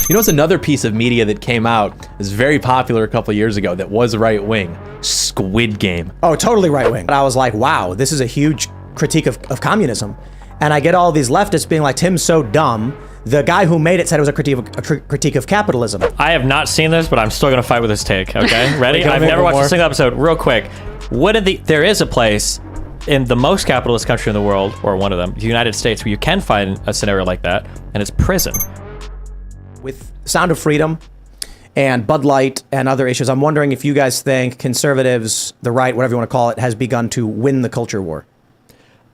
You know, it's another piece of media that came out, is very popular a couple of years ago, that was right wing. Squid Game. Oh, totally right wing. But I was like, wow, this is a huge critique of communism. And I get all these leftists being like, Tim's so dumb. The guy who made it said it was a critique of capitalism. I have not seen this, but I'm still gonna fight with this take. Okay, ready? I've never watched a single episode. Real quick, there is a place in the most capitalist country in the world, or one of them, the United States, where you can find a scenario like that, and it's prison. With Sound of Freedom and Bud Light and other issues, I'm wondering if you guys think conservatives, the right, whatever you want to call it, has begun to win the culture war.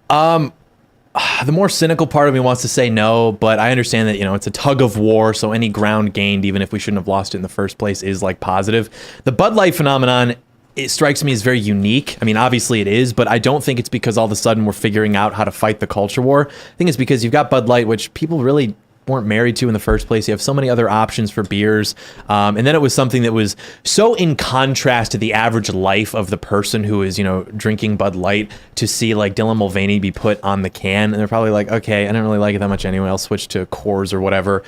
The more cynical part of me wants to say no, but I understand that, you know, it's a tug of war, so any ground gained, even if we shouldn't have lost it in the first place, is like positive. The Bud Light phenomenon, it strikes me as very unique. I mean, obviously it is, but I don't think it's because all of a sudden we're figuring out how to fight the culture war. I think it's because you've got Bud Light, which people really weren't married to in the first place. You have so many other options for beers. And then it was something that was so in contrast to the average life of the person who is, you know, drinking Bud Light, to see like Dylan Mulvaney be put on the can. And they're probably like, okay, I don't really like it that much anyway. I'll switch to Coors or whatever.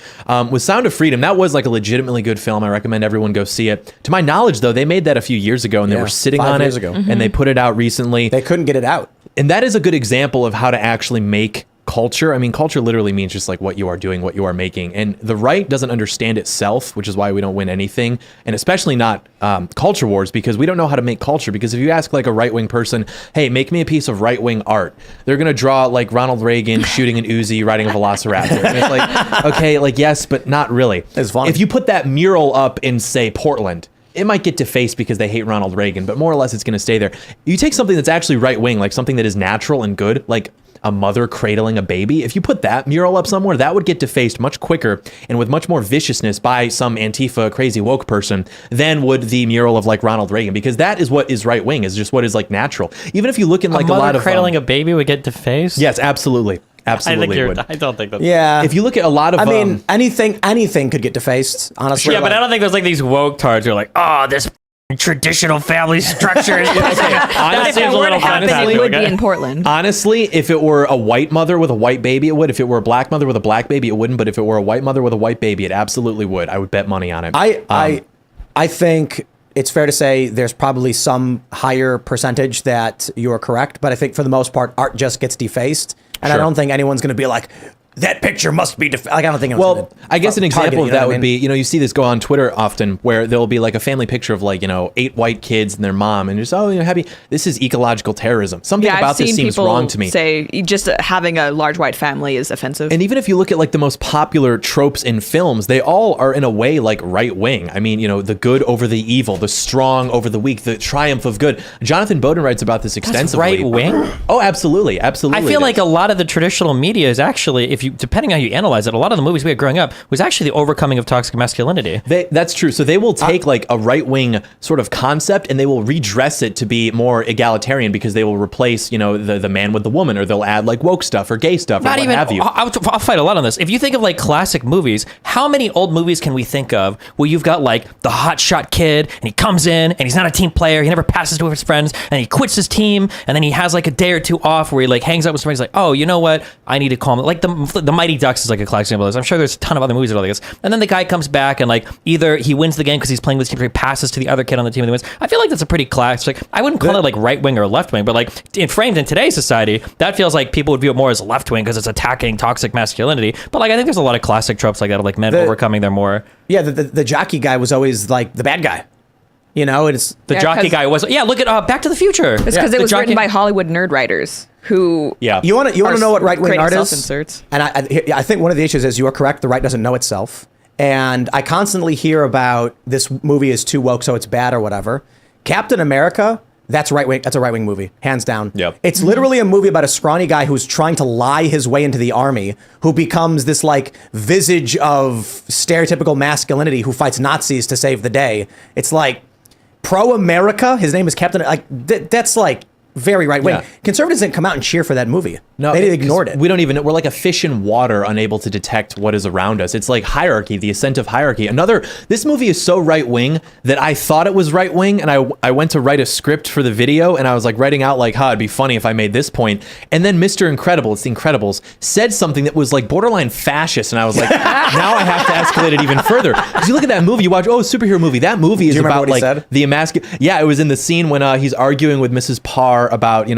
With Sound of Freedom, that was like a legitimately good film. I recommend everyone go see it. To my knowledge, though, they made that a few years ago and they were sitting on it and they put it out recently. They couldn't get it out. And that is a good example of how to actually make culture. I mean, culture literally means just like what you are doing, what you are making. And the right doesn't understand itself, which is why we don't win anything. And especially not culture wars, because we don't know how to make culture. Because if you ask like a right-wing person, hey, make me a piece of right-wing art, they're going to draw like Ronald Reagan shooting an Uzi, riding a velociraptor. And it's like, okay, like yes, but not really. It's funny. If you put that mural up in, say, Portland, it might get defaced because they hate Ronald Reagan, but more or less it's going to stay there. You take something that's actually right-wing, like something that is natural and good, like a mother cradling a baby. If you put that mural up somewhere, that would get defaced much quicker and with much more viciousness by some Antifa crazy woke person than would the mural of like Ronald Reagan, because that is what is right-wing, is just what is like natural. Even if you look in like a lot of cradling a baby would get defaced. Yes, absolutely. Absolutely I don't think that's... Yeah. If you look at a lot of... I mean, anything could get defaced, honestly. Yeah, but I don't think there's like these woke tards who are like, oh, this traditional family structure. That seems a little fantastic. It would be in Portland. Honestly, if it were a white mother with a white baby, it would. If it were a black mother with a black baby, it wouldn't. But if it were a white mother with a white baby, it absolutely would. I would bet money on it. I think it's fair to say there's probably some higher percentage that you are correct, but I think for the most part, art just gets defaced. And I don't think anyone's going to be like, that picture must be like, I don't think. Well, I guess an example of that would be, you know, you see this go on Twitter often, where there'll be like a family picture of like, you know, 8 white kids and their mom, and just, oh, you know, happy. This is ecological terrorism. Something about this seems wrong to me. Say just having a large white family is offensive. And even if you look at like the most popular tropes in films, they all are in a way like right wing. I mean, you know, the good over the evil, the strong over the weak, the triumph of good. Jonathan Bowden writes about this extensively. That's right wing? Oh, absolutely, absolutely. I feel like a lot of the traditional media is actually, if you, depending on how you analyze it, a lot of the movies we had growing up was actually the overcoming of toxic masculinity. That's true. So they will take like a right-wing sort of concept and they will redress it to be more egalitarian, because they will replace, you know, the man with the woman, or they'll add like woke stuff or gay stuff or what have you. I'll fight a lot on this. If you think of like classic movies, how many old movies can we think of where you've got like the hotshot kid and he comes in and he's not a team player, he never passes to his friends, and he quits his team, and then he has like a day or two off where he like hangs out with somebody. He's like, oh, you know what? I need to calm it. Like the Mighty Ducks is like a classic example of this. I'm sure there's a ton of other movies that are like this. And then the guy comes back and like either he wins the game because he's playing with his team, or he passes to the other kid on the team and he wins. I feel like that's a pretty classic. I wouldn't call it like right wing or left wing, but like framed in today's society, that feels like people would view it more as left wing because it's attacking toxic masculinity. But like I think there's a lot of classic tropes like that of like men overcoming their more. Yeah, the jockey guy was always like the bad guy. You know, it's the jockey guy was look at Back to the Future. It's because it was written by Hollywood nerd writers who you want to know what right wing art is? Self-inserts. And I think one of the issues is you are correct. The right doesn't know itself, and I constantly hear about this movie is too woke, so it's bad or whatever. Captain America. That's right wing. That's a right wing movie, hands down. Yep. It's literally a movie about a scrawny guy who's trying to lie his way into the army, who becomes this like visage of stereotypical masculinity, who fights Nazis to save the day. It's like pro-America. His name is Captain. Like that's like very right wing. Yeah. Conservatives didn't come out and cheer for that movie. No, they ignored it. We don't even. We're like a fish in water, unable to detect what is around us. It's like hierarchy, the ascent of hierarchy. This movie is so right wing that I thought it was right wing, and I went to write a script for the video, and I was like writing out like, it'd be funny if I made this point, and then Mr. Incredible, it's The Incredibles, said something that was like borderline fascist, and I was like, now I have to escalate it even further. Because you look at that movie, you watch, superhero movie. That movie is about like the emasculation. Yeah, it was in the scene when he's arguing with Mrs. Parr about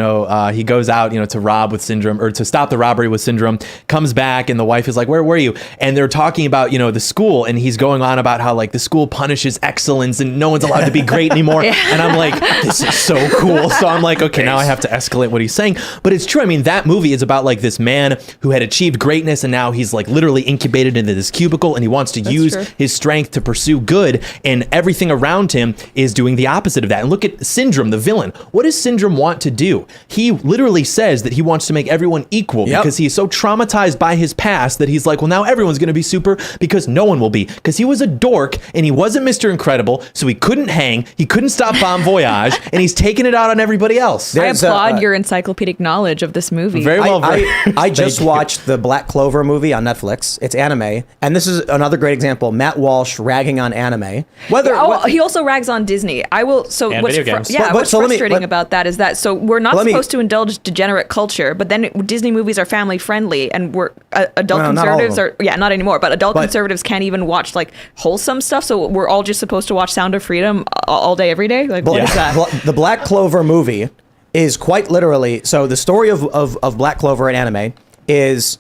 he goes out to rob with Syndrome, or to stop the robbery with Syndrome, comes back, and the wife is like, where were you? And they're talking about the school, and he's going on about how like the school punishes excellence and no one's allowed to be great anymore. And I'm like, this is so cool. So I'm like, okay, now I have to escalate what he's saying. But it's true. I mean, that movie is about like this man who had achieved greatness, and now he's like literally incubated into this cubicle, and he wants to use his strength to pursue good, and everything around him is doing the opposite of that. And look at Syndrome, the villain. What does Syndrome want to do? He literally says that he wants to make everyone equal because he's so traumatized by his past that he's like, well, now everyone's going to be super because no one will be, because he was a dork and he wasn't Mr. Incredible, so he couldn't hang, he couldn't stop Bon Voyage, and he's taking it out on everybody else. I applaud your encyclopedic knowledge of this movie. Very well. I just watched the Black Clover movie on Netflix. It's anime, and this is another great example. Matt Walsh ragging on anime. He also rags on Disney. What's video games. What's frustrating about that is that we're not supposed to indulge degenerate culture, but then Disney movies are family friendly, and we're adult conservatives not anymore, but adult conservatives can't even watch like wholesome stuff. So we're all just supposed to watch Sound of Freedom all day, every day. Like, what is that? The Black Clover movie is quite literally. So the story of Black Clover in anime is.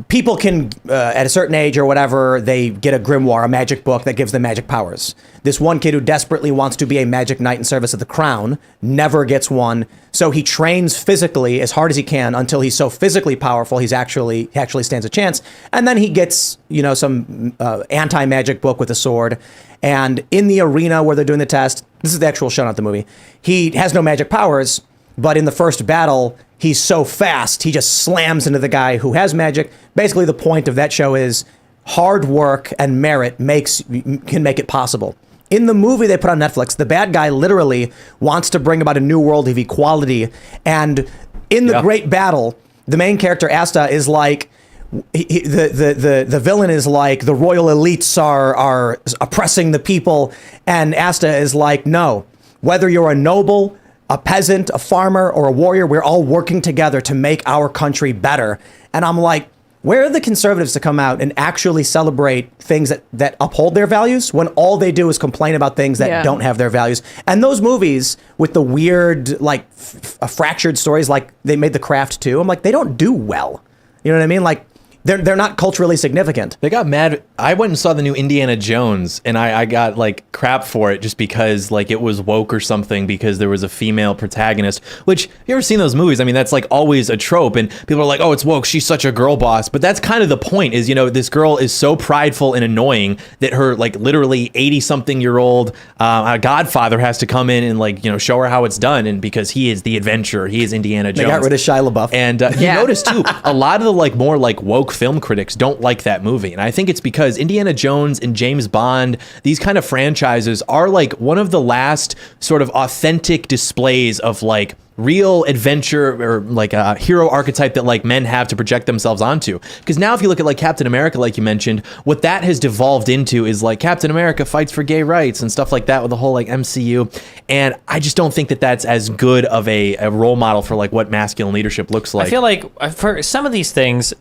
People can, at a certain age or whatever, they get a grimoire, a magic book that gives them magic powers. This one kid who desperately wants to be a magic knight in service of the crown never gets one, so he trains physically as hard as he can until he's so physically powerful he actually stands a chance, and then he gets some anti-magic book with a sword. And in the arena where they're doing the test, this is the actual show, not the movie, he has no magic powers, but in the first battle, he's so fast, he just slams into the guy who has magic. Basically, the point of that show is hard work and merit can make it possible. In the movie they put on Netflix, the bad guy literally wants to bring about a new world of equality. And in the great battle, the main character, Asta, is like, the villain is like, the royal elites are oppressing the people. And Asta is like, no, whether you're a noble, a peasant, a farmer, or a warrior, we're all working together to make our country better. And I'm like, where are the conservatives to come out and actually celebrate things that uphold their values when all they do is complain about things that don't have their values? And those movies with the weird, like, fractured stories, like they made The Craft too, I'm like, they don't do well. You know what I mean? Like, they're not culturally significant. They got mad. I went and saw the new Indiana Jones, and I got like crap for it just because like it was woke or something, because there was a female protagonist, which, have you ever seen those movies? I mean, that's like always a trope, and people are like, oh, it's woke, she's such a girl boss. But that's kind of the point, is, this girl is so prideful and annoying that her like literally 80-something-year-old godfather has to come in and like, show her how it's done. And because he is the adventurer, he is Indiana Jones. They got rid of Shia LaBeouf. And you notice too, a lot of the like more like woke film critics don't like that movie. And I think it's because Indiana Jones and James Bond, these kind of franchises, are like one of the last sort of authentic displays of like real adventure, or like a hero archetype that like men have to project themselves onto. Because now if you look at like Captain America, like you mentioned, what that has devolved into is like Captain America fights for gay rights and stuff like that with the whole like MCU. And I just don't think that that's as good of a role model for like what masculine leadership looks like. I feel like for some of these things,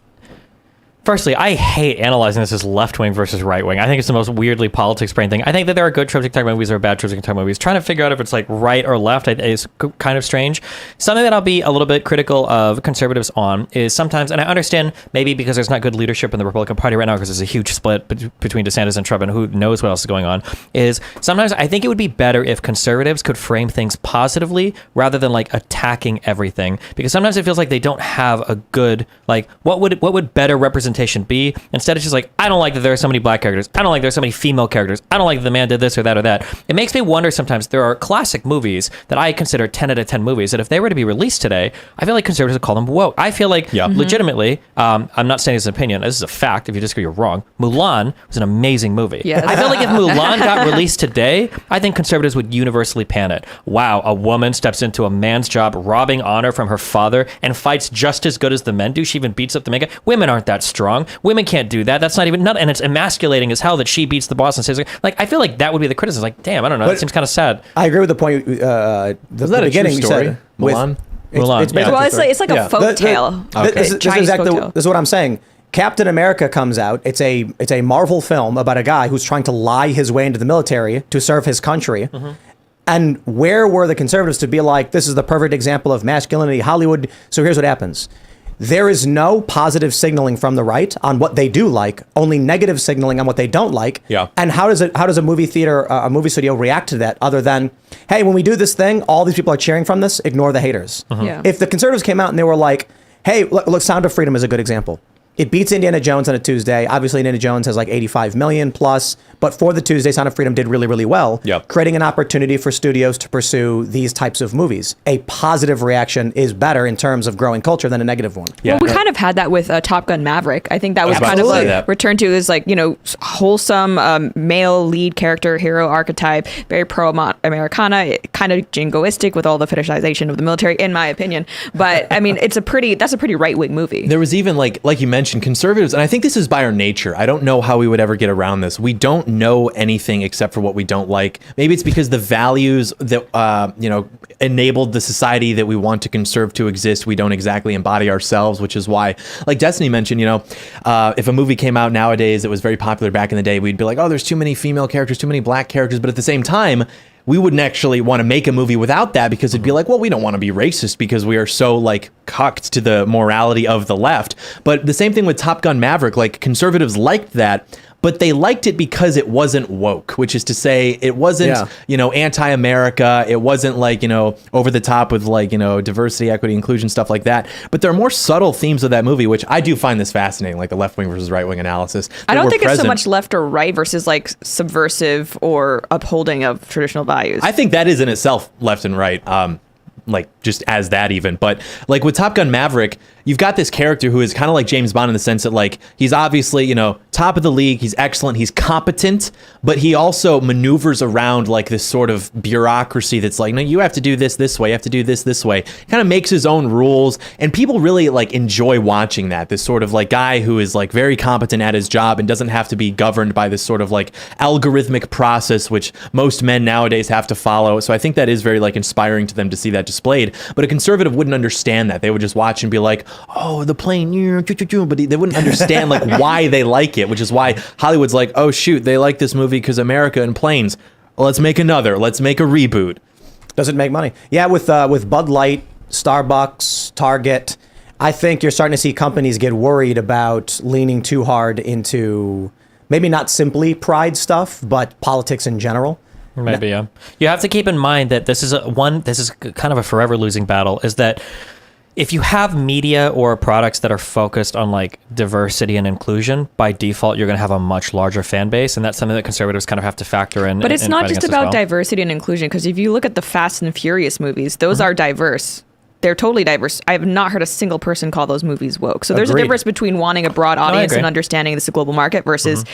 firstly, I hate analyzing this as left-wing versus right-wing. I think it's the most weirdly politics-brain thing. I think that there are good tropes TikTok movies, there are bad tropes TikTok movies. Trying to figure out if it's like right or left is kind of strange. Something that I'll be a little bit critical of conservatives on is sometimes, and I understand maybe because there's not good leadership in the Republican Party right now, because there's a huge split between DeSantis and Trump, and who knows what else is going on, is sometimes I think it would be better if conservatives could frame things positively rather than like attacking everything. Because sometimes it feels like they don't have a good, like, what would better representation representation be? Instead, it's just like, I don't like that there are so many black characters. I don't like there's so many female characters. I don't like that the man did this or that or that. It makes me wonder sometimes. There are classic movies that I consider 10 out of 10 movies that if they were to be released today, I feel like conservatives would call them woke. I feel like legitimately, I'm not saying it's an opinion. This is a fact. If you disagree, you're wrong. Mulan was an amazing movie. Yes. I feel like if Mulan got released today, I think conservatives would universally pan it. Wow, a woman steps into a man's job, robbing honor from her father, and fights just as good as the men do. She even beats up the mega. Women aren't that strong. Women can't do that. That's not even, and it's emasculating as hell that she beats the boss and says, like, I feel like that would be the criticism. Like, damn, I don't know. That seems kind of sad. I agree with the point. Is that the a beginning true story? you said. Mulan? Mulan, It's yeah. basically Well, a story. it's like a folk tale. This is Chinese exactly folktale. this is what I'm saying. Captain America comes out. It's a Marvel film about a guy who's trying to lie his way into the military to serve his country. And where were the conservatives to be like, this is the perfect example of masculinity, Hollywood? So here's what happens. There is no positive signaling from the right on what they do like, only negative signaling on what they don't like. Yeah. And how does a movie theater, a movie studio react to that other than, hey, when we do this thing, all these people are cheering from this, ignore the haters. Yeah. If the conservatives came out and they were like, hey, look, Sound of Freedom is a good example. It beats Indiana Jones on a Tuesday. Obviously, Indiana Jones has like 85 million plus, but for the Tuesday, Sound of Freedom did really, really well, creating an opportunity for studios to pursue these types of movies. A positive reaction is better in terms of growing culture than a negative one. Well, we kind of had that with Top Gun Maverick. I think that was kind of like returned to is like, wholesome male lead character, hero archetype, very pro-Americana, kind of jingoistic with all the fetishization of the military, in my opinion. But I mean, that's a pretty right-wing movie. There was even like you mentioned, conservatives, and I think this is by our nature. I don't know how we would ever get around this. We don't know anything except for what we don't like. Maybe it's because the values that enabled the society that we want to conserve to exist, we don't exactly embody ourselves, which is why, like Destiny mentioned, if a movie came out nowadays that was very popular back in the day, we'd be like, oh, there's too many female characters, too many black characters, but at the same time, we wouldn't actually want to make a movie without that because it'd be like, well, we don't want to be racist because we are so like cucked to the morality of the left. But the same thing with Top Gun Maverick, like conservatives liked that, but they liked it because it wasn't woke, which is to say it wasn't, anti-America. It wasn't like, over the top with like, diversity, equity, inclusion, stuff like that. But there are more subtle themes of that movie, which I do find this fascinating, like the left wing versus right wing analysis. I don't think it's so much left or right versus like subversive or upholding of traditional values. I think that is in itself left and right. Like just as that even, but like with Top Gun Maverick, you've got this character who is kind of like James Bond in the sense that like he's obviously top of the league, he's excellent, he's competent, but he also maneuvers around like this sort of bureaucracy that's like, no, you have to do this way, you have to do this way. Kind of makes his own rules, and people really like enjoy watching that. This sort of like guy who is like very competent at his job and doesn't have to be governed by this sort of like algorithmic process which most men nowadays have to follow. So I think that is very like inspiring to them to see that displayed. But a conservative wouldn't understand that. They would just watch and be like, oh, the plane, but they wouldn't understand like why they like it, which is why Hollywood's like, oh shoot, they like this movie because America and planes. Well, let's make another. Let's make a reboot. Does it make money? Yeah, with Bud Light, Starbucks, Target, I think you're starting to see companies get worried about leaning too hard into maybe not simply pride stuff, but politics in general. Maybe, yeah. You have to keep in mind that this is kind of a forever losing battle, is that if you have media or products that are focused on like diversity and inclusion, by default, you're going to have a much larger fan base. And that's something that conservatives kind of have to factor in. But it's not just about diversity and inclusion, because if you look at the Fast and Furious movies, those are diverse. They're totally diverse. I have not heard a single person call those movies woke. So there's a difference between wanting a broad audience and understanding this is a global market versus,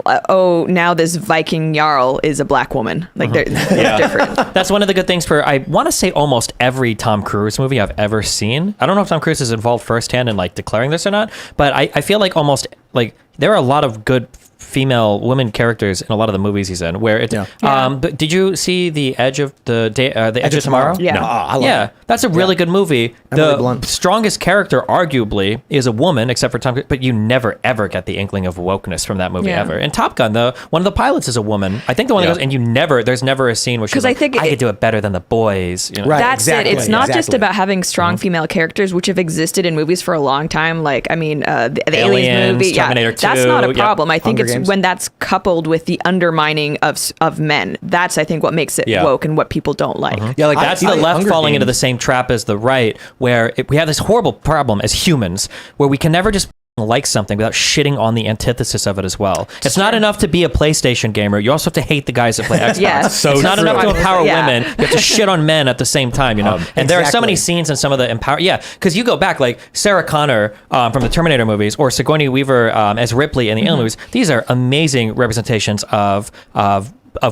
now this Viking Jarl is a black woman. Like they're different. That's one of the good things for, I want to say almost every Tom Cruise movie I've ever seen. I don't know if Tom Cruise is involved firsthand in like declaring this or not, but I feel like almost like there are a lot of good women characters in a lot of the movies he's in. Where it, but did you see The Edge of the Edge of Tomorrow? Yeah, no, I love it. That's a really good movie. The strongest character, arguably, is a woman, except for Tom Cruise. But you never ever get the inkling of wokeness from that movie ever. In Top Gun, one of the pilots is a woman. I think the one that goes, and there's never a scene where she's like, I could do it better than the boys. Right, that's it. It's not just about having strong female characters, which have existed in movies for a long time. Like, I mean, the Aliens movie, Terminator 2, that's not a problem. I think Hunger it's Games. when that's coupled with the undermining of men. That's, I think, what makes it woke and what people don't like. Yeah, like that's the left falling into the same trap as the right, where we have this horrible problem as humans, where we can never just like something without shitting on the antithesis of it as well. It's not enough to be a PlayStation gamer. You also have to hate the guys that play Xbox. Yeah. It's not enough to empower women. You have to shit on men at the same time, you know? And there are so many scenes in some of the because you go back, like Sarah Connor from the Terminator movies or Sigourney Weaver as Ripley in the Alien movies. These are amazing representations of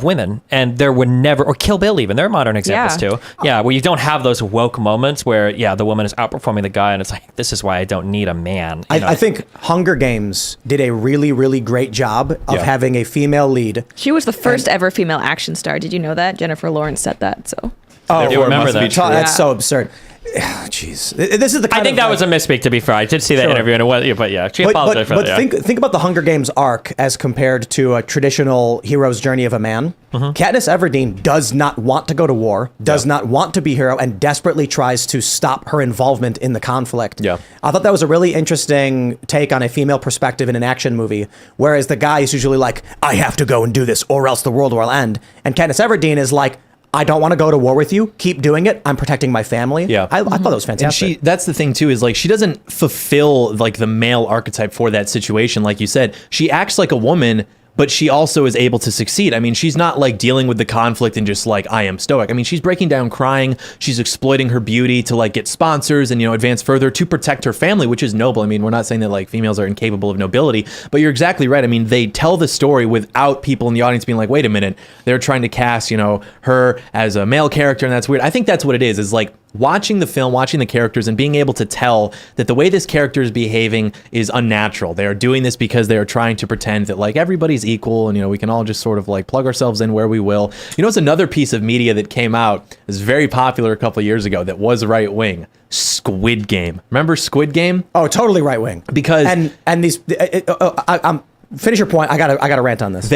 women, and there would never, or Kill Bill even, there are modern examples too. Yeah, where you don't have those woke moments where, the woman is outperforming the guy, and it's like, this is why I don't need a man. I think Hunger Games did a really, really great job of having a female lead. She was the first ever female action star. Did you know that? Jennifer Lawrence said that, so. Oh, I remember that. That's so absurd. Jeez, this is the kind I think that was a misspeak, to be fair. I did see that interview, and it was, but she apologized for that. But think about the Hunger Games arc as compared to a traditional hero's journey of a man. Katniss Everdeen does not want to go to war, does not want to be hero, and desperately tries to stop her involvement in the conflict. Yeah. I thought that was a really interesting take on a female perspective in an action movie, whereas the guy is usually like, I have to go and do this, or else the world will end. And Katniss Everdeen is like, I don't want to go to war with you. Keep doing it. I'm protecting my family. Yeah. I thought that was fantastic. And that's the thing too, is like, she doesn't fulfill like the male archetype for that situation. Like you said, she acts like a woman, but she also is able to succeed. I mean, she's not like dealing with the conflict and just like, I am stoic. I mean, she's breaking down crying. She's exploiting her beauty to like get sponsors and, advance further to protect her family, which is noble. I mean, we're not saying that like females are incapable of nobility, but you're exactly right. I mean, they tell the story without people in the audience being like, wait a minute, they're trying to cast, her as a male character. And that's weird. I think that's what it is like, watching the film, watching the characters, and being able to tell that the way this character is behaving is unnatural. They are doing this because they are trying to pretend that like everybody's equal and we can all just sort of like plug ourselves in where we will. It's another piece of media that came out, is very popular a couple of years ago, that was right wing. Squid Game. Remember Squid Game? Oh, totally right wing. Because and these finish your point. I got to rant on this.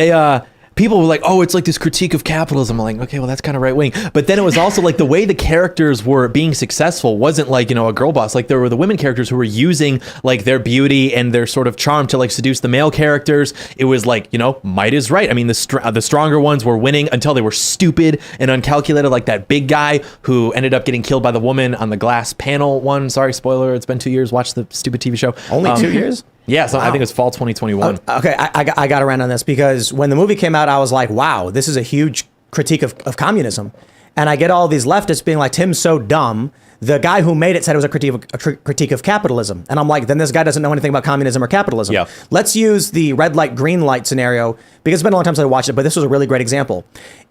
People were like, oh, it's like this critique of capitalism. I'm like, okay, well, that's kind of right wing. But then it was also like the way the characters were being successful wasn't like, a girl boss. Like there were the women characters who were using like their beauty and their sort of charm to like seduce the male characters. It was like, might is right. I mean, the stronger ones were winning until they were stupid and uncalculated, like that big guy who ended up getting killed by the woman on the glass panel one. Sorry, spoiler. It's been 2 years. Watch the stupid TV show. Only 2 years? Yeah, so wow. I think it was fall 2021. Okay, I got to rant on this because when the movie came out, I was like, wow, this is a huge critique of communism. And I get all these leftists being like, Tim's so dumb. The guy who made it said it was a critique of capitalism. And I'm like, then this guy doesn't know anything about communism or capitalism. Yeah. Let's use the red light, green light scenario, because it's been a long time since I watched it, but this was a really great example.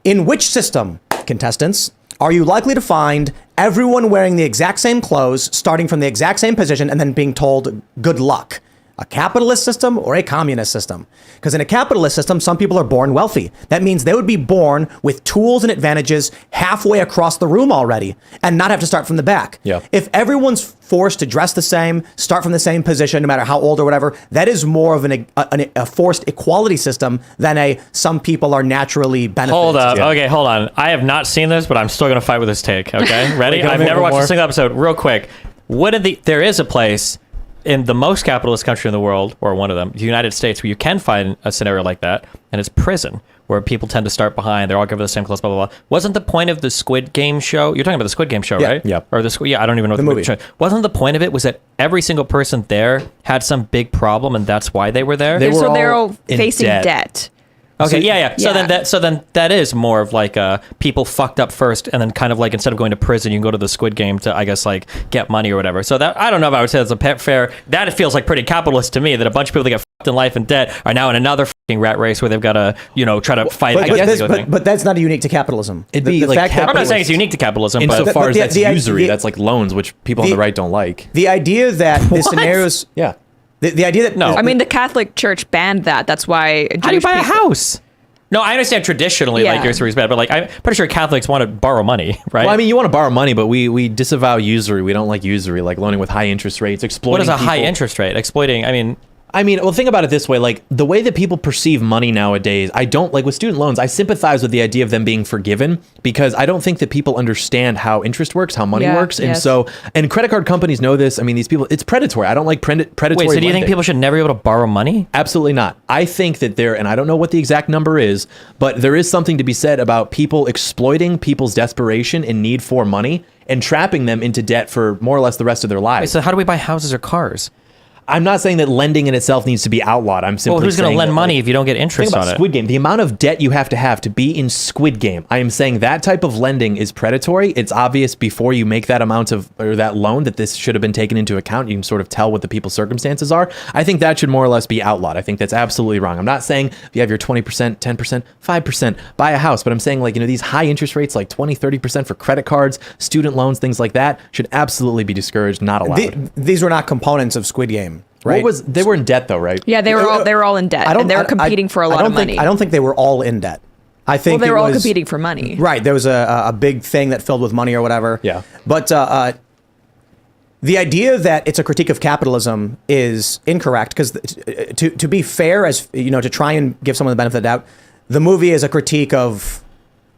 In which system, contestants, are you likely to find everyone wearing the exact same clothes, starting from the exact same position, and then being told, good luck? A capitalist system or a communist system? Because in a capitalist system, some people are born wealthy. That means they would be born with tools and advantages halfway across the room already and not have to start from the back. Yeah. If everyone's forced to dress the same, start from the same position, no matter how old or whatever, that is more of a forced equality system than some people are naturally benefited. Hold up. Yeah. Okay, hold on. I have not seen this, but I'm still going to fight with this take. Okay, ready? I've never watched a single episode. Real quick. There is a place in the most capitalist country in the world, or one of them, the United States, where you can find a scenario like that, and it's prison, where people tend to start behind, they're all given the same clothes, blah, blah, blah. Wasn't the point of the Squid Game show, you're talking about the Squid Game show, right? Yeah. Or I don't even know what the movie show. Wasn't the point of it was that every single person there had some big problem, and that's why they were there? They're all facing debt. Okay, yeah. So then that is more of like people fucked up first, and then kind of like instead of going to prison, you can go to the Squid Game to, I guess, like get money or whatever. So that, I don't know if I would say that's a pet fair. That it feels like pretty capitalist to me, that a bunch of people that get fucked in life and debt are now in another fucking rat race where they've got to, try to fight against it. But that's not unique to capitalism. It'd be like I'm not saying it's unique to capitalism, insofar as that's usury. That's like loans, which people on the right don't like. The idea that the scenarios... Yeah. The idea that... No. I mean, the Catholic Church banned that. That's why... How do you buy a house? No, I understand traditionally, like usury is bad, but like I'm pretty sure Catholics want to borrow money, right? Well, I mean, you want to borrow money, but we disavow usury. We don't like usury, like loaning with high interest rates, exploiting. What is a people. High interest rate? Exploiting? I mean, well, think about it this way. Like, the way that people perceive money nowadays, I don't, like with student loans, I sympathize with the idea of them being forgiven because I don't think that people understand how interest works, how money works. And so, and credit card companies know this. I mean, these people, it's predatory. I don't like predatory Wait, so do you think lending. people should never be able to borrow money? Absolutely not. I think that and I don't know what the exact number is, but there is something to be said about people exploiting people's desperation and need for money and trapping them into debt for more or less the rest of their lives. Wait, so how do we buy houses or cars? I'm not saying that lending in itself needs to be outlawed. I'm simply who's going to lend money if you don't get interest think on about it? Squid Game, the amount of debt you have to be in Squid Game. I am saying that type of lending is predatory. It's obvious before you make that amount of, or that loan, that this should have been taken into account. You can sort of tell what the people's circumstances are. I think that should more or less be outlawed. I think that's absolutely wrong. I'm not saying if you have your 20%, 10%, 5%, buy a house, but I'm saying, like, these high interest rates, like 20, 30% for credit cards, student loans, things like that, should absolutely be discouraged, not allowed. These were not components of Squid Game. Right. They were in debt though, right? Yeah, they were all in debt. And they were competing for a lot of money. I don't think they were all in debt. I think they were all competing for money. Right. There was a big thing that filled with money or whatever. Yeah. But the idea that it's a critique of capitalism is incorrect, because to be fair, as to try and give someone the benefit of the doubt, the movie is a critique of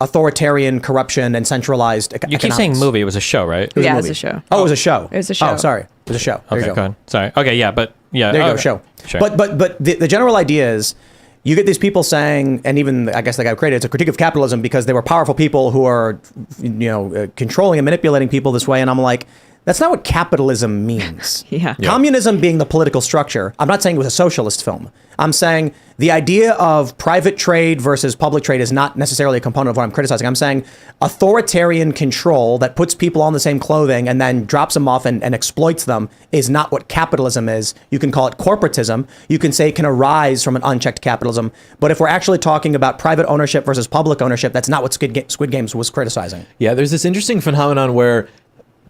authoritarian corruption and centralized You economics. keep saying movie. It was a show, right? It was Yeah, a it's movie. a show. Oh, it was a show. It was a show. Oh, sorry. It was a show. There Okay, you go ahead. Sorry. Okay, yeah, but yeah. There you go, okay. show. Sure. But the general idea is, you get these people saying, and even I guess the guy who created it's a critique of capitalism because they were powerful people who are, controlling and manipulating people this way. And I'm like, that's not what capitalism means. Yeah. Communism being the political structure. I'm not saying it was a socialist film. I'm saying the idea of private trade versus public trade is not necessarily a component of what I'm criticizing. I'm saying authoritarian control that puts people on the same clothing and then drops them off and exploits them is not what capitalism is. You can call it corporatism. You can say it can arise from an unchecked capitalism. But if we're actually talking about private ownership versus public ownership, that's not what Squid Games was criticizing. Yeah, there's this interesting phenomenon where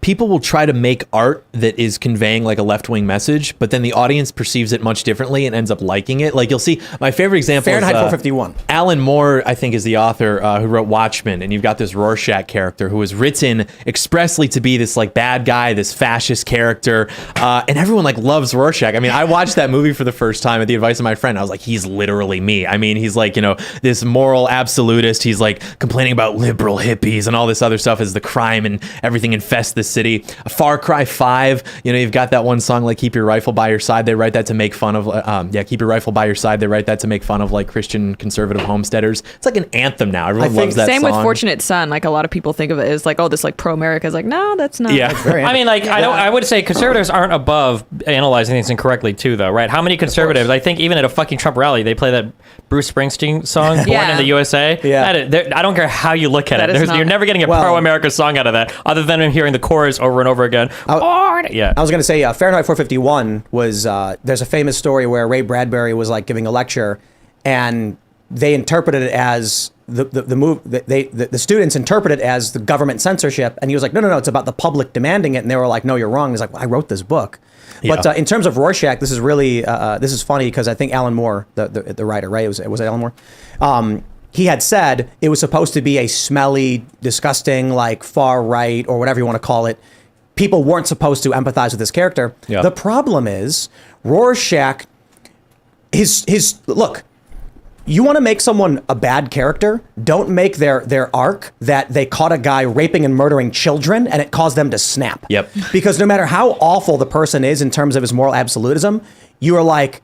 people will try to make art that is conveying like a left-wing message, but then the audience perceives it much differently and ends up liking it. Like, you'll see, my favorite example Fahrenheit is 451. Alan Moore, I think, is the author who wrote Watchmen, and you've got this Rorschach character who was written expressly to be this like bad guy, this fascist character, and everyone like loves Rorschach. I mean, I watched that movie for the first time at the advice of my friend. I was like, he's literally me. I mean, he's like, this moral absolutist. He's like complaining about liberal hippies and all this other stuff as the crime and everything infests the city. Far Cry 5, you've got that one song like "Keep Your Rifle by Your Side." They write that to make fun of "Keep Your Rifle by Your Side." They write that to make fun of like Christian conservative homesteaders. It's like an anthem now. Everyone loves that same song. with Fortunate Son. Like, a lot of people think of it as like, oh, this like pro-America. Is like, no, that's not. Yeah. I mean, like, I would say conservatives aren't above analyzing things incorrectly too, though, right? How many conservatives? I think even at a fucking Trump rally, they play that Bruce Springsteen song, "Born Yeah. in the USA." Yeah. I don't care how you look at That it. is not- You're never getting a pro-America song out of that, other than hearing the chorus over and over again. Yeah. I was going to say Fahrenheit 451 was, there's a famous story where Ray Bradbury was like giving a lecture, and they interpreted it as the students interpreted it as the government censorship, and he was like, no, it's about the public demanding it, and they were like, no, you're wrong. He's like, well, I wrote this book. Yeah. But in terms of Rorschach, this is really this is funny because I think Alan Moore, the writer, right? Was it Alan Moore? He had said it was supposed to be a smelly, disgusting, like far right or whatever you want to call it. People weren't supposed to empathize with this character. Yeah. The problem is Rorschach, his look, you want to make someone a bad character, don't make their arc that they caught a guy raping and murdering children and it caused them to snap. Yep. Because no matter how awful the person is in terms of his moral absolutism, you are like,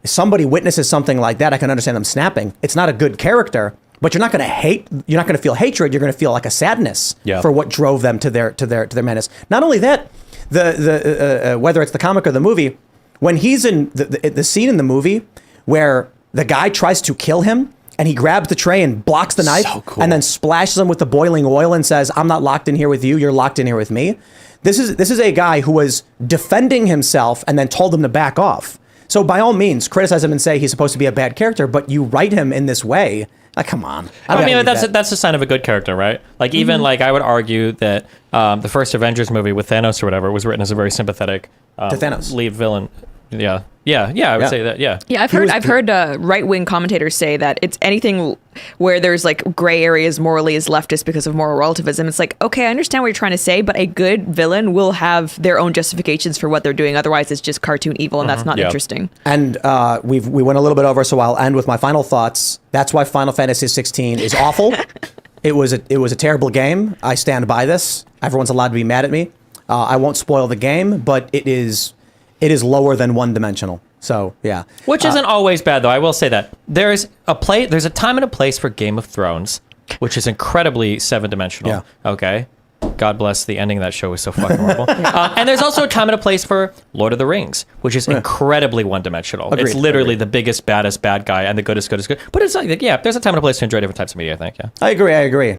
if somebody witnesses something like that, I can understand them snapping. It's not a good character. But you're not going to hate. You're not going to feel hatred. You're going to feel like a sadness for what drove them to their madness. Not only that, the whether it's the comic or the movie, when he's in the scene in the movie where the guy tries to kill him and he grabs the tray and blocks the knife and then splashes him with the boiling oil and says, "I'm not locked in here with you. You're locked in here with me." This is a guy who was defending himself and then told them to back off. So by all means, criticize him and say he's supposed to be a bad character, but you write him in this way. Like, come on. I mean, that's a sign of a good character, right? Like, even like I would argue that the first Avengers movie with Thanos or whatever was written as a very sympathetic to Thanos lead villain. Yeah, I would say that. Yeah, I've heard right-wing commentators say that it's anything where there's like gray areas morally is leftist because of moral relativism. It's like, okay, I understand what you're trying to say, but a good villain will have their own justifications for what they're doing. Otherwise, it's just cartoon evil, and that's not interesting. And we went a little bit over, so I'll end with my final thoughts. That's why Final Fantasy 16 is awful. It was a terrible game. I stand by this. Everyone's allowed to be mad at me. I won't spoil the game, but it is lower than one-dimensional. So yeah, which isn't always bad, though. I will say that there's a time and a place for Game of Thrones, which is incredibly seven-dimensional. Yeah. Okay, God bless, the ending of that show was so fucking horrible. And there's also a time and a place for Lord of the Rings, which is incredibly one-dimensional. Agreed. It's literally the biggest, baddest bad guy and the goodest. But it's like, yeah, there's a time and a place to enjoy different types of media, I think, yeah. I agree.